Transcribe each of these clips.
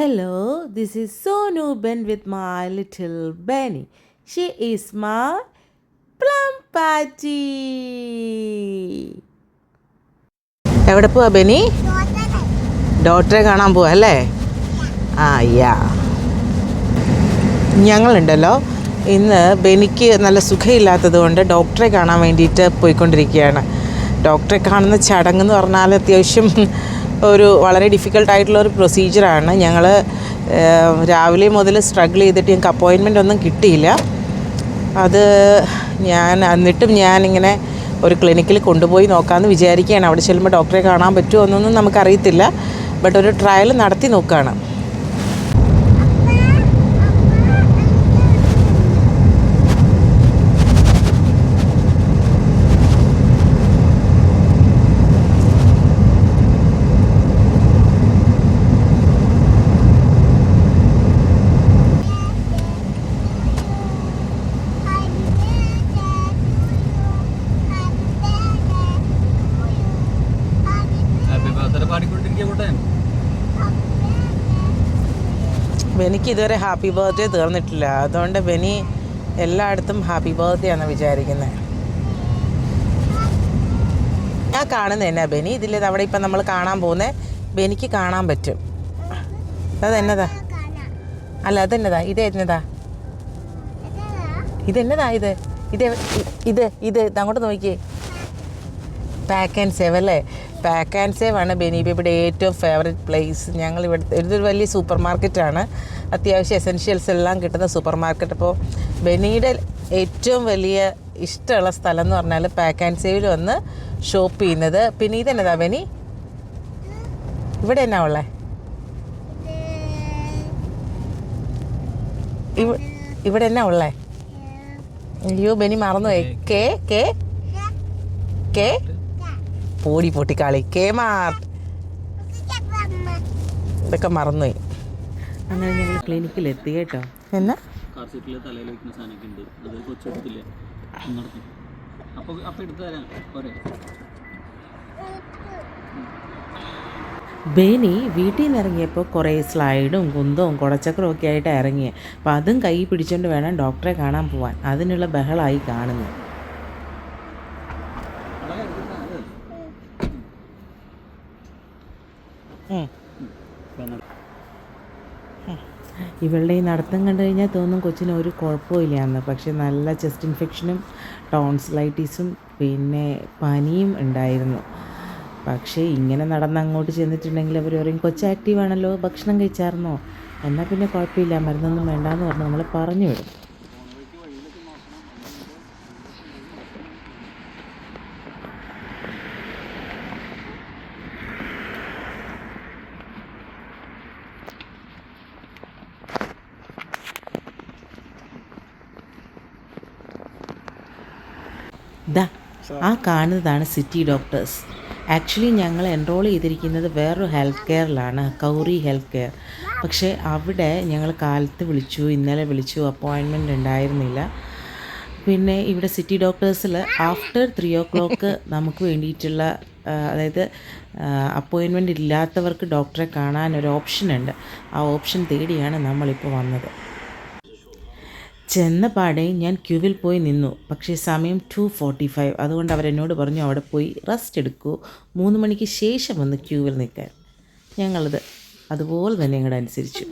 Hello, this is Sonu Ben with my little Benny. She is my plum patty. എവിടെ പോവാ ബെനി? ഡോക്ടറെ കാണാൻ പോവാ അല്ലേ? യാ. ഞങ്ങളുണ്ടല്ലോ ഇന്ന് ബെനിക്ക് നല്ല സുഖമില്ലാത്തത് കൊണ്ട് ഡോക്ടറെ കാണാൻ വേണ്ടിയിട്ട് പോയിക്കൊണ്ടിരിക്കുകയാണ്. ഡോക്ടറെ കാണുന്ന ചടങ്ങെന്ന് പറഞ്ഞാൽ അത്യാവശ്യം ഒരു വളരെ ഡിഫിക്കൽട്ടായിട്ടുള്ളൊരു പ്രൊസീജിയറാണ്. ഞങ്ങൾ രാവിലെ മുതൽ സ്ട്രഗിൾ ചെയ്തിട്ട് ഞങ്ങൾക്ക് അപ്പോയിൻമെൻ്റ് ഒന്നും കിട്ടിയില്ല. അത് എന്നിട്ടും ഞാനിങ്ങനെ ഒരു ക്ലിനിക്കിൽ കൊണ്ടുപോയി നോക്കാമെന്ന് വിചാരിക്കുകയാണ്. അവിടെ ചെല്ലുമ്പോൾ ഡോക്ടറെ കാണാൻ പറ്റുമോ എന്നൊന്നും നമുക്കറിയത്തില്ല. ബട്ട് ഒരു ട്രയൽ നടത്തി നോക്കുകയാണ്. ബെനിക്ക് ഇതുവരെ ഹാപ്പി ബർത്ത്ഡേ തീർന്നിട്ടില്ല. അതുകൊണ്ട് ബെനി എല്ലായിടത്തും ഹാപ്പി ബർത്ത്ഡേ ആണ് വിചാരിക്കുന്നത്. ഞാൻ കാണുന്നത് എന്നാ ബെനി ഇതിൽ അവിടെ ഇപ്പം നമ്മൾ കാണാൻ പോകുന്നത് ബെനിക്ക് കാണാൻ പറ്റും. അതെന്നതാ? അല്ല അതെന്നതാ? ഇതെന്നതാ? ഇതെന്നതാ? ഇത് അങ്ങോട്ട് നോക്കിയേ. പാക്ക് ആൻഡ് സേവ് അല്ലേ? പാക്ക് ആൻഡ് സേവ് ആണ് ബെനി ഇവിടെ ഏറ്റവും ഫേവറേറ്റ് പ്ലേസ്. ഞങ്ങൾ ഇതൊരു വലിയ സൂപ്പർ മാർക്കറ്റാണ്. അത്യാവശ്യം എസെൻഷ്യൽസ് എല്ലാം കിട്ടുന്ന സൂപ്പർ മാർക്കറ്റ്. അപ്പോൾ ബെനിയുടെ ഏറ്റവും വലിയ ഇഷ്ടമുള്ള സ്ഥലം എന്ന് പറഞ്ഞാൽ പാക്ക് ആൻഡ് സേവിൽ വന്ന് ഷോപ്പ് ചെയ്യുന്നത്. പിന്നെ ഇതെന്നതാ ബെനി? ഇവിടെ എന്നാ ഉള്ളത്? ഇവിടെ എന്നാ ഉള്ളത്? അയ്യോ ബെനി മറന്നുപോയി. കേ പോടി പൊട്ടിക്കാളി കേമാർ ഇതൊക്കെ മറന്നുപോയി. അങ്ങനെ ഞങ്ങൾ ക്ലിനിക്കിലെത്തി കേട്ടോ. എന്നാ ബെനി വീട്ടിൽ നിന്ന് ഇറങ്ങിയപ്പോൾ കുറേ സ്ലൈഡും കുന്തവും കുടച്ചക്രവും ഒക്കെ ആയിട്ട് ഇറങ്ങിയത്. അപ്പോൾ അതും കൈ പിടിച്ചുകൊണ്ട് വേണം ഡോക്ടറെ കാണാൻ പോവാൻ. അതിനുള്ള ബഹളമായി കാണുന്നത്. ഇവളുടെ ഈ നടത്തം കണ്ടു കഴിഞ്ഞാൽ തോന്നും കൊച്ചിന് ഒരു കുഴപ്പമില്ല എന്ന്. പക്ഷെ നല്ല ചെസ്റ്റ് ഇൻഫെക്ഷനും ടോൺസിലൈറ്റിസും പിന്നെ പനിയും ഉണ്ടായിരുന്നു. പക്ഷേ ഇങ്ങനെ നടന്ന് അങ്ങോട്ട് ചെന്നിട്ടുണ്ടെങ്കിൽ അവർ പറയും കൊച്ച് ആക്റ്റീവാണല്ലോ, ഭക്ഷണം കഴിച്ചായിരുന്നോ, എന്നാൽ പിന്നെ കുഴപ്പമില്ല, മരുന്നൊന്നും വേണ്ടാന്ന് പറഞ്ഞ് നമ്മളെ പറഞ്ഞു വിടും. ആ കാണുന്നതാണ് സിറ്റി ഡോക്ടേഴ്സ്. ആക്ച്വലി ഞങ്ങൾ എൻറോൾ ചെയ്തിരിക്കുന്നത് വേറൊരു ഹെൽത്ത് കെയറിലാണ്, കൗറി ഹെൽത്ത് കെയർ. പക്ഷേ അവിടെ ഞങ്ങൾ കാലത്ത് വിളിച്ചു, ഇന്നലെ വിളിച്ചു, അപ്പോയിൻമെൻറ്റ് ഉണ്ടായിരുന്നില്ല. പിന്നെ ഇവിടെ സിറ്റി ഡോക്ടേഴ്സിൽ ആഫ്റ്റർ 3 o'clock നമുക്ക് വേണ്ടിയിട്ടുള്ള അതായത് അപ്പോയിൻമെൻറ്റ് ഇല്ലാത്തവർക്ക് ഡോക്ടറെ കാണാൻ ഒരു ഓപ്ഷൻ ഉണ്ട്. ആ ഓപ്ഷൻ തേടിയാണ് നമ്മളിപ്പോൾ വന്നത്. ചെന്ന പാടെ ഞാൻ ക്യൂവിൽ പോയി നിന്നു. പക്ഷേ സമയം 2:45. അതുകൊണ്ട് അവരെന്നോട് പറഞ്ഞു അവിടെ പോയി റെസ്റ്റ് എടുക്കൂ, 3 മണിക്ക് ശേഷം വന്ന് ക്യൂവിൽ നിൽക്കാൻ. ഞങ്ങളത് അതുപോലെ തന്നെ ഞങ്ങളുടെ അനുസരിച്ചു.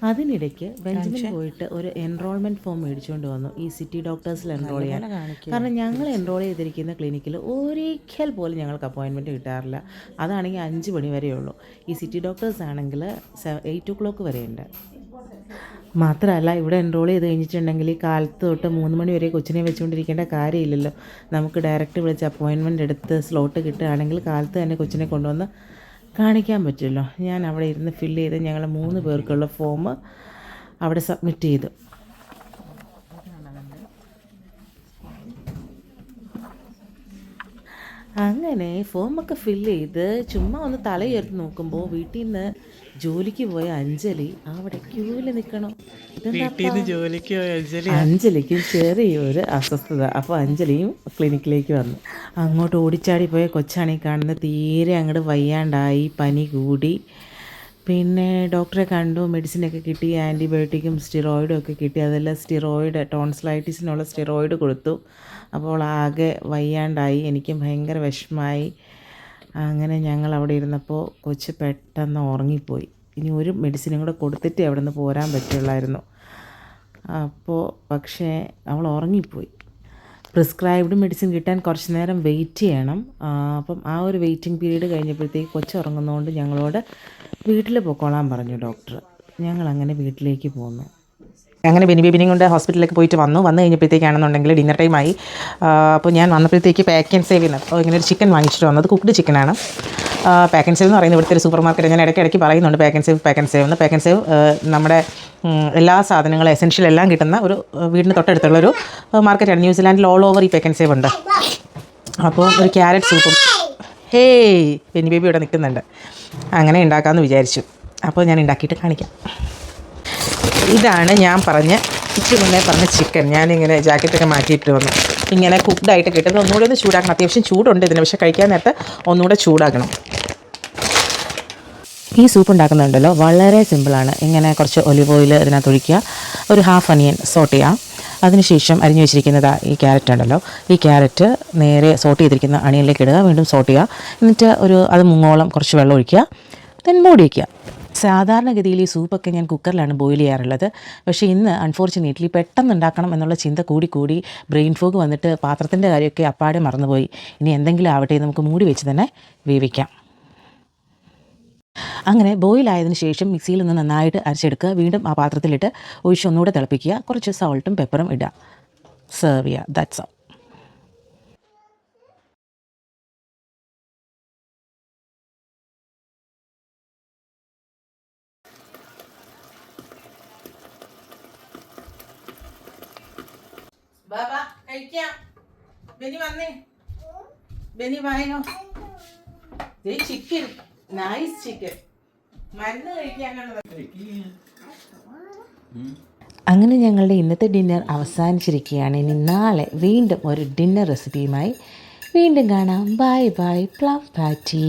അതിനിടയ്ക്ക് ബെഞ്ചമിൻ പോയിട്ട് ഒരു എൻറോൾമെൻറ്റ് ഫോം മേടിച്ചുകൊണ്ട് വന്നു ഈ സിറ്റി ഡോക്ടേഴ്സിൽ എൻറോൾ ചെയ്യാൻ. കാരണം ഞങ്ങൾ എൻറോൾ ചെയ്തിരിക്കുന്ന ക്ലിനിക്കിൽ ഒരിക്കൽ പോലും ഞങ്ങൾക്ക് അപ്പോയിൻമെൻറ്റ് കിട്ടാറില്ല. അതാണെങ്കിൽ 5 മണി വരെയുള്ളൂ. ഈ സിറ്റി ഡോക്ടേഴ്സ് ആണെങ്കിൽ 8 o'clock വരെയുണ്ട്. മാത്രമല്ല ഇവിടെ എൻറോൾ ചെയ്ത് കഴിഞ്ഞിട്ടുണ്ടെങ്കിൽ ഈ കാലത്ത് തൊട്ട് 3 മണി വരെ കൊച്ചിനെ വെച്ചുകൊണ്ടിരിക്കേണ്ട കാര്യമില്ലല്ലോ. നമുക്ക് ഡയറക്റ്റ് വിളിച്ച് അപ്പോയിൻമെൻറ്റ് എടുത്ത് സ്ലോട്ട് കിട്ടുകയാണെങ്കിൽ കാലത്ത് തന്നെ കൊച്ചിനെ കൊണ്ടുവന്ന് കാണിക്കാൻ പറ്റുമല്ലോ. ഞാൻ അവിടെ ഇരുന്ന് ഫില്ല് ചെയ്ത് ഞങ്ങൾ 3 പേർക്കുള്ള ഫോം അവിടെ സബ്മിറ്റ് ചെയ്തു. അങ്ങനെ ഫോമൊക്കെ ഫില്ല് ചെയ്ത് ചുമ്മാ ഒന്ന് തലയുയർത്തി നോക്കുമ്പോൾ വീട്ടിൽ നിന്ന് ജോലിക്ക് പോയ അഞ്ജലി അവിടെ ക്യൂവിൽ നിൽക്കണം. അഞ്ജലിക്ക് ചെറിയൊരു അസ്വസ്ഥത. അപ്പോൾ അഞ്ജലിയും ക്ലിനിക്കിലേക്ക് വന്നു. അങ്ങോട്ട് ഓടിച്ചാടി പോയ കൊച്ചാണീ കാണുന്ന തീരെ അങ്ങോട്ട് വയ്യാണ്ടായി, പനി കൂടി. പിന്നെ ഡോക്ടറെ കണ്ടു, മെഡിസിനൊക്കെ കിട്ടി, ആൻറ്റിബയോട്ടിക്കും സ്റ്റിറോയിഡും ഒക്കെ കിട്ടി. അതെല്ലാം സ്റ്റിറോയിഡ്, ടോൺസിലൈറ്റിസിനുള്ള സ്റ്റിറോയിഡ് കൊടുത്തു. അപ്പോൾ ആകെ വയ്യാണ്ടായി. എനിക്കും ഭയങ്കര വിഷമമായി. അങ്ങനെ ഞങ്ങൾ അവിടെ ഇരുന്നപ്പോൾ കൊച്ച് പെട്ടെന്ന് ഉറങ്ങിപ്പോയി. ഇനി ഒരു മെഡിസിനും കൂടെ കൊടുത്തിട്ട് അവിടെ നിന്ന് പോരാൻ പറ്റുള്ളായിരുന്നു. അപ്പോൾ പക്ഷേ അവൾ ഉറങ്ങിപ്പോയി. പ്രിസ്ക്രൈബ്ഡ് മെഡിസിൻ കിട്ടാൻ കുറച്ച് നേരം വെയിറ്റ് ചെയ്യണം. അപ്പം ആ ഒരു വെയിറ്റിംഗ് പീരീഡ് കഴിഞ്ഞപ്പോഴത്തേക്ക് കൊച്ച് ഉറങ്ങുന്നതുകൊണ്ട് ഞങ്ങളോട് വീട്ടിൽ പൊക്കോളാൻ പറഞ്ഞു ഡോക്ടർ. ഞങ്ങളങ്ങനെ വീട്ടിലേക്ക് പോന്നു. അങ്ങനെ ബേബിനെയും കൊണ്ട് ഹോസ്പിറ്റലിലേക്ക് പോയിട്ട് വന്നു കഴിഞ്ഞപ്പോഴത്തേക്കാണെന്നുണ്ടെങ്കിൽ ഡിന്നർ ടൈമായി. അപ്പോൾ ഞാൻ വന്നപ്പോഴത്തേക്ക് പാക്ക് ആൻഡ് സേവ് അപ്പോൾ ഇങ്ങനെ ഒരു ചിക്കൻ വാങ്ങിച്ചിട്ട് വന്നത്. കുക്ക്ഡ് ചിക്കനാണ്. പാക്ക് ആൻഡ് സേവ് എന്ന് പറയുന്നത് ഇവിടുത്തെ ഒരു സൂപ്പർ മാർക്കറ്റ്. ഞാൻ ഇടയ്ക്ക് പറയുന്നുണ്ട് പാക്ക് ആൻഡ് സേവ് എന്ന്. പാക്ക് ആൻഡ് സേവ് നമ്മുടെ എല്ലാ സാധനങ്ങളും എസെൻഷ്യൽ എല്ലാം കിട്ടുന്ന ഒരു വീടിന് തൊട്ടടുത്തുള്ളൊരു മാർക്കറ്റാണ്. ന്യൂസിലാൻഡിൽ ഓൾ ഓവർ ഈ പാക്ക് ആൻഡ് സേവ് ഉണ്ട്. അപ്പോൾ ഒരു ക്യാരറ്റ് സൂപ്പും ബേബി ഇവിടെ നിൽക്കുന്നുണ്ട്. അങ്ങനെ ഉണ്ടാക്കാമെന്ന് വിചാരിച്ചു. അപ്പോൾ ഞാൻ ഉണ്ടാക്കിയിട്ട് കാണിക്കാം. ഇതാണ് ഞാൻ ഇച്ചിരി മുന്നേ പറഞ്ഞ ചിക്കൻ. ഞാനിങ്ങനെ ജാക്കറ്റൊക്കെ മാറ്റിയിട്ട് വന്നു. ഇങ്ങനെ കുക്ക്ഡായിട്ട് കിട്ടുന്നത് ഒന്നുകൂടെ ഒന്ന് ചൂടാക്കണം. അത്യാവശ്യം ചൂടുണ്ട് ഇതിന്, പക്ഷേ കഴിക്കാൻ നേരത്തെ ഒന്നുകൂടെ ചൂടാക്കണം. ഈ സൂപ്പ് ഉണ്ടാക്കുന്നുണ്ടല്ലോ വളരെ സിമ്പിളാണ്. ഇങ്ങനെ കുറച്ച് ഒലിവ് ഓയിൽ ഇതിനകത്ത് ഒഴിക്കുക, ഒരു ഹാഫ് അനിയൻ സോട്ട് ചെയ്യാം. അതിനുശേഷം അരിഞ്ഞു വെച്ചിരിക്കുന്നത് ഈ ക്യാരറ്റ് ഉണ്ടല്ലോ, ഈ ക്യാരറ്റ് നേരെ സോട്ട് ചെയ്തിരിക്കുന്ന അണിയനിലേക്ക് ഇടുക, വീണ്ടും സോട്ട് ചെയ്യുക. എന്നിട്ട് അത് മുങ്ങോളം കുറച്ച് വെള്ളം ഒഴിക്കുക, ദെൻ മൂടി വയ്ക്കുക. സാധാരണഗതിയിൽ ഈ സൂപ്പൊക്കെ ഞാൻ കുക്കറിലാണ് ബോയിൽ ചെയ്യാറുള്ളത്. പക്ഷേ ഇന്ന് അൺഫോർച്ചുനേറ്റ്ലി പെട്ടെന്ന് ഉണ്ടാക്കണം എന്നുള്ള ചിന്ത കൂടി ബ്രെയിൻ ഫോഗ് വന്നിട്ട് പാത്രത്തിൻ്റെ കാര്യമൊക്കെ അപ്പാടെ മറന്നുപോയി. ഇനി എന്തെങ്കിലും ആവട്ടെ, നമുക്ക് മൂടി വെച്ച് തന്നെ വേവിക്കാം. അങ്ങനെ ബോയിലായതിനു ശേഷം മിക്സിയിൽ നിന്ന് നന്നായിട്ട് അരച്ചെടുക്കുക. വീണ്ടും ആ പാത്രത്തിലിട്ട് ഒഴിച്ച് ഒന്നുകൂടെ തിളപ്പിക്കുക. കുറച്ച് സോൾട്ടും പെപ്പറും ഇടുക, സെർവ് ചെയ്യുക. That's all. ബാബാ കഴിക്കാം. ബെനി വന്നേ, ബെനി വായോ. Chicken, nice chicken. മരുന്ന് കഴിക്കാനുള്ളത്. അങ്ങനെ ഞങ്ങളുടെ ഇന്നത്തെ ഡിന്നർ അവസാനിച്ചിരിക്കുകയാണ്. ഇനി നാളെ വീണ്ടും ഒരു ഡിന്നർ റെസിപ്പിയുമായി വീണ്ടും കാണാം. ബൈ ബൈ പ്ലം പാറ്റി.